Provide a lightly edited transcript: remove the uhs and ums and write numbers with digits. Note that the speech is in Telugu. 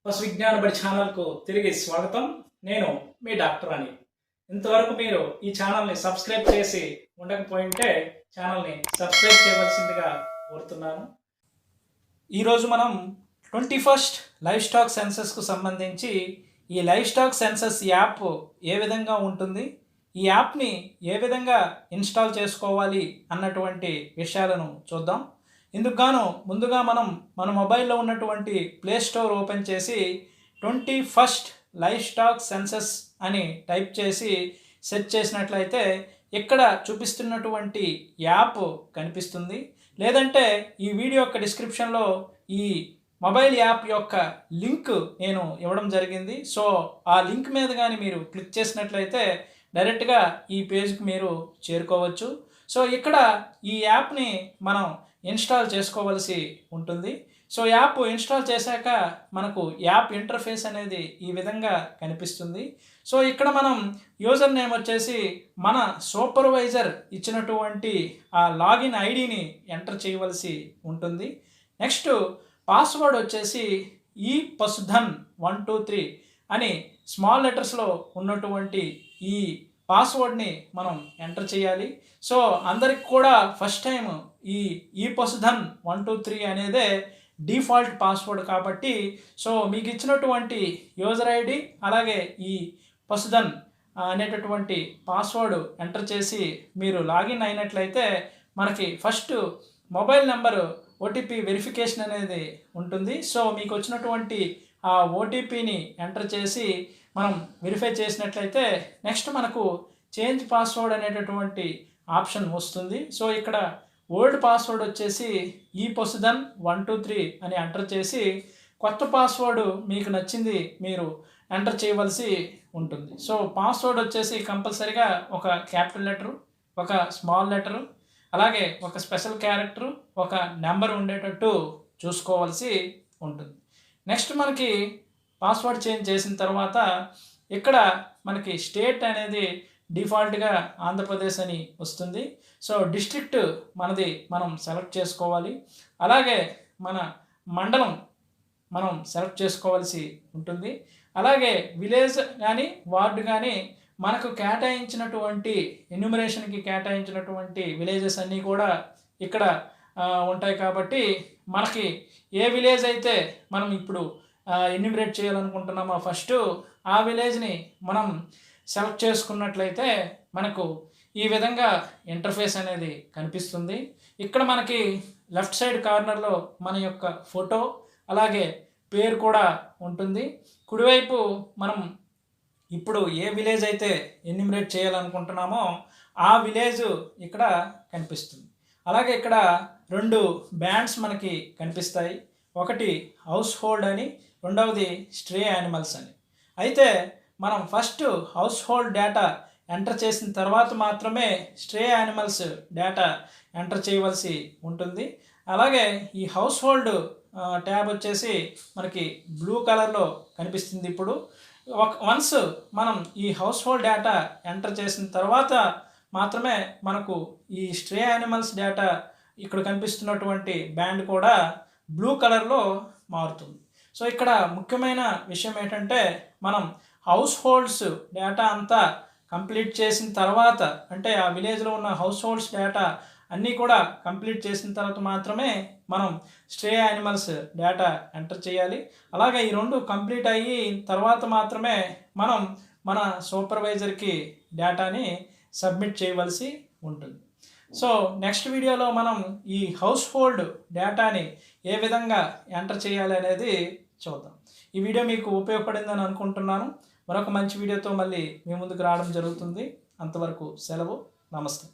పశు విజ్ఞాన బడి ఛానల్కు తిరిగి స్వాగతం. నేను మీ డాక్టర్ అని. ఇంతవరకు మీరు ఈ ఛానల్ని సబ్స్క్రైబ్ చేసి ఉండకపోయింటే ఛానల్ని సబ్స్క్రైబ్ చేయవలసిందిగా కోరుతున్నాను. ఈరోజు మనం 21st లైవ్ స్టాక్ సెన్సస్కు సంబంధించి ఈ లైవ్ స్టాక్ సెన్సస్ యాప్ ఏ విధంగా ఉంటుంది, ఈ యాప్ని ఏ విధంగా ఇన్స్టాల్ చేసుకోవాలి అన్నటువంటి విషయాలను చూద్దాం. ఇందుకు గాను ముందుగా మన మొబైల్లో ఉన్నటువంటి ప్లే స్టోర్ ఓపెన్ చేసి 21st లైవ్ స్టాక్ సెన్సస్ అని టైప్ చేసి సెర్చ్ చేసినట్లయితే ఇక్కడ చూపిస్తున్నటువంటి యాప్ కనిపిస్తుంది. లేదంటే ఈ వీడియో యొక్క డిస్క్రిప్షన్లో ఈ మొబైల్ యాప్ యొక్క లింక్ నేను ఇవ్వడం జరిగింది. సో ఆ లింక్ మీద కానీ మీరు క్లిక్ చేసినట్లయితే డైరెక్ట్గా ఈ పేజ్కి మీరు చేరుకోవచ్చు. సో ఇక్కడ ఈ యాప్ని మనం ఇన్స్టాల్ చేసుకోవలసి ఉంటుంది. సో యాప్ ఇన్స్టాల్ చేశాక మనకు యాప్ ఇంటర్ఫేస్ అనేది ఈ విధంగా కనిపిస్తుంది. సో ఇక్కడ మనం యూజర్ నేమ్ వచ్చేసి మన సూపర్వైజర్ ఇచ్చినటువంటి ఆ లాగిన్ ఐడిని ఎంటర్ చేయవలసి ఉంటుంది. నెక్స్ట్ పాస్వర్డ్ వచ్చేసి ఈ పశుధన్ 123 అని స్మాల్ లెటర్స్లో ఉన్నటువంటి ఈ పాస్వర్డ్ని మనం ఎంటర్ చేయాలి. సో అందరికి కూడా ఫస్ట్ టైం ఈ పశుధన్ 123 అనేదే డిఫాల్ట్ పాస్వర్డ్ కాబట్టి సో మీకు ఇచ్చినటువంటి యూజర్ ఐడి అలాగే ఈ పశుధన్ అనేటటువంటి పాస్వర్డ్ ఎంటర్ చేసి మీరు లాగిన్ అయినట్లయితే మనకి first mobile number OTP verification అనేది ఉంటుంది. సో మీకు వచ్చినటువంటి ఆ ఓటీపీని ఎంటర్ చేసి మనం వెరిఫై చేసినట్లయితే నెక్స్ట్ మనకు చేంజ్ పాస్వర్డ్ అనేటటువంటి ఆప్షన్ వస్తుంది. సో ఇక్కడ ఓల్డ్ పాస్వర్డ్ వచ్చేసి ఈ పశుధన్ 123 అని ఎంటర్ చేసి కొత్త పాస్వర్డ్ మీకు నచ్చింది మీరు ఎంటర్ చేయవలసి ఉంటుంది. సో పాస్వర్డ్ వచ్చేసి కంపల్సరీగా ఒక క్యాపిటల్ లెటరు, ఒక స్మాల్ లెటరు, అలాగే ఒక స్పెషల్ క్యారెక్టరు, ఒక నెంబర్ ఉండేటట్టు చూసుకోవాల్సి ఉంటుంది. నెక్స్ట్ మనకి పాస్వర్డ్ చేంజ్ చేసిన తర్వాత ఇక్కడ మనకి స్టేట్ అనేది డిఫాల్ట్గా ఆంధ్రప్రదేశ్ అని వస్తుంది. సో డిస్ట్రిక్ట్ మనది మనం సెలెక్ట్ చేసుకోవాలి. అలాగే మన మండలం మనం సెలెక్ట్ చేసుకోవాల్సి ఉంటుంది. అలాగే విలేజ్ కానీ వార్డు కానీ మనకు కేటాయించినటువంటి ఎన్యూమరేషన్కి కేటాయించినటువంటి విలేజెస్ అన్నీ కూడా ఇక్కడ ఉంటాయి. కాబట్టి మనకి ఏ విలేజ్ అయితే మనం ఇప్పుడు ఎన్యూమరేట్ చేయాలనుకుంటున్నామో ఫస్ట్ ఆ విలేజ్ని మనం సెలెక్ట్ చేసుకున్నట్లయితే మనకు ఈ విధంగా ఇంటర్ఫేస్ అనేది కనిపిస్తుంది. ఇక్కడ మనకి లెఫ్ట్ సైడ్ కార్నర్లో మన యొక్క ఫోటో అలాగే పేరు కూడా ఉంటుంది. కుడివైపు మనం ఇప్పుడు ఏ విలేజ్ అయితే ఎన్యూమరేట్ చేయాలనుకుంటున్నామో ఆ విలేజ్ ఇక్కడ కనిపిస్తుంది. అలాగే ఇక్కడ 2 బ్యాండ్స్ మనకి కనిపిస్తాయి. ఒకటి హౌస్ హోల్డ్ అని, రెండవది స్ట్రే యానిమల్స్ అని. అయితే మనం first house hold data enter చేసిన తర్వాత మాత్రమే స్ట్రే యానిమల్స్ డేటా ఎంటర్ చేయవలసి ఉంటుంది. అలాగే ఈ హౌస్ హోల్డ్ ట్యాబ్ వచ్చేసి మనకి బ్లూ కలర్లో కనిపిస్తుంది. ఇప్పుడు వన్స్ మనం ఈ హౌస్ హోల్డ్ డేటా ఎంటర్ చేసిన తర్వాత మాత్రమే మనకు ఈ స్ట్రే యానిమల్స్ డేటా ఇక్కడ కనిపిస్తున్నటువంటి బ్యాండ్ కూడా బ్లూ కలర్లో మారుతుంది. సో ఇక్కడ ముఖ్యమైన విషయం ఏంటంటే మనం హౌస్ హోల్డ్స్ డేటా అంతా కంప్లీట్ చేసిన తర్వాత, అంటే ఆ విలేజ్లో ఉన్న హౌస్ హోల్డ్స్ డేటా అన్నీ కూడా కంప్లీట్ చేసిన తర్వాత మాత్రమే మనం స్ట్రే యానిమల్స్ డేటా ఎంటర్ చేయాలి. అలాగే ఈ 2 కంప్లీట్ అయ్యి తర్వాత మాత్రమే మనం మన సూపర్వైజర్కి డేటాని సబ్మిట్ చేయవలసి ఉంటుంది. సో నెక్స్ట్ వీడియోలో మనం ఈ హౌస్ హోల్డ్ డేటాని ఏ విధంగా ఎంటర్ చేయాలి అనేది చూద్దాం. ఈ వీడియో మీకు ఉపయోగపడిందని అనుకుంటున్నాను. మరొక మంచి వీడియోతో మళ్ళీ మీ ముందుకు రావడం జరుగుతుంది. అంతవరకు సెలవు. నమస్తే.